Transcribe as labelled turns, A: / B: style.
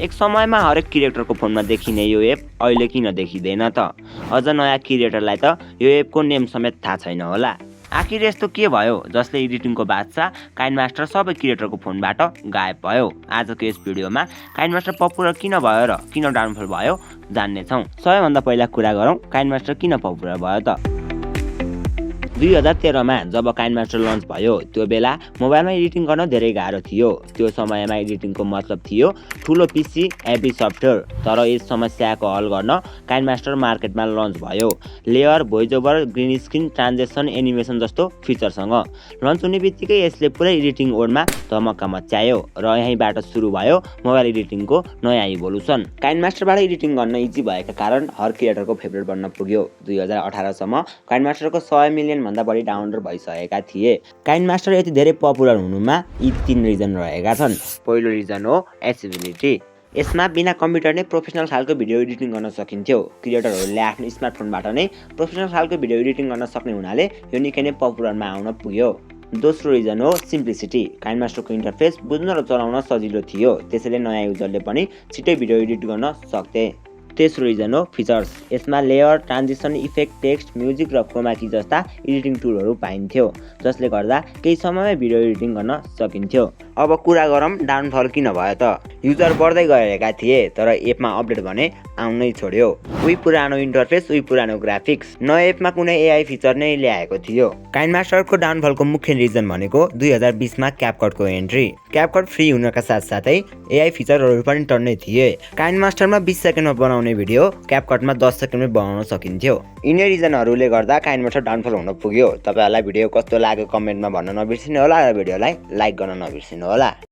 A: एक समयमा हरेक क्रिएटरको फोनमा देखिने यो एप अहिले किन देखिँदैन त? अझ नयाँ क्रिएटरलाई त यो एपको नेम समेत थाहा छैन होला। आखिर यस्तो के भयो जसले एडिटिङको बादशाह काइनमास्टर सबै क्रिएटरको फोनबाट गायब भयो? आजको यस भिडियोमा काइनमास्टर पपुलर किन भयो र किन डाउनफल भयो जान्नेछौँ। सबैभन्दा पहिला कुरा गरौँ काइनमास्टर किन पपुलर भयो त? 2013 मा जब काइनमास्टर लन्च भयो त्यो बेला मोबाइलमा एडिटिङ गर्न धेरै गाह्रो थियो। त्यो समयमा एडिटिङको मतलब थियो ठुलो पिसी हेभी सफ्टवेयर। तर यस समस्याको हल गर्न काइनमास्टर मार्केटमा लन्च भयो layer, voice over, green screen, transaction, animation जस्तो फिचरसँग। लन्च हुने बित्तिकै यसले पुरै एडिटिङ वर्ल्डमा धमाका मचायो र यहीँबाट सुरु भयो मोबाइल एडिटिङको नयाँ इभोल्युसन। काइनमास्टरबाट एडिटिङ गर्न इजी भएका कारण हर क्रिएटरको फेभरेट बन्न पुग्यो। 2018 सम्म काइनमास्टरको 100 मिलियन भन्दा बढी डाउनलोड भइसकेका थिए। काइनमास्टर यति धेरै पपुलर हुनुमा यी 3 रिजन रहेका छन्। पहिलो रिजन हो एसेबिलिटी। यसमा बिना कम्प्युटर नै प्रोफेसनल खालको भिडियो एडिटिङ गर्न सकिन्थ्यो। क्रिएटरहरूले आफ्नो स्मार्टफोनबाट नै प्रोफेसनल खालको भिडियो एडिटिङ गर्न सक्ने हुनाले यो निकै नै पपुलरमा आउन पुग्यो। दोस्रो रिजन हो सिम्प्लिसिटी। काइनमास्टरको इन्टरफेस बुझ्न र चलाउन सजिलो थियो, त्यसैले नयाँ युजरले पनि छिटै भिडियो एडिट गर्न सक्थे। तेस्रो रिजन हो फिचर्स। यसमा layer, transition, effect, text, music र क्रोमाकी जस्ता एडिटिङ टुलहरू पाइन्थ्यो, जसले गर्दा केही समयमै भिडियो एडिटिङ गर्न सकिन्थ्यो। अब कुरा गरौँ डाउनफल किन भयो त? युजर बढ्दै गएका थिए तर एपमा अपडेट भने आउनै छोड्यो। उही पुरानो इन्टरफेस, उही पुरानो ग्राफिक्स, नयाँ एपमा कुनै एआई फिचर नै ल्याएको थियो। काइनमास्टरको डाउनफलको मुख्य रिजन भनेको 2020 मा क्यापकटको एन्ट्री। क्यापकट फ्री हुनका साथसाथै एआई फिचरहरू पनि टन्नै थिए। काइनमास्टरमा 20 सेकेन्डमा बनाउने भिडियो क्यापकटमा 10 सेकेन्डमै बनाउन सकिन्थ्यो। यिनै रिजनहरूले गर्दा काइनमास्टर डाउनफल हुन पुग्यो। तपाईहरुलाई भिडियो कस्तो लाग्यो कमेन्टमा भन्न नबिर्सिनु होला र भिडियोलाई लाइक गर्न नबिर्सिनु होला।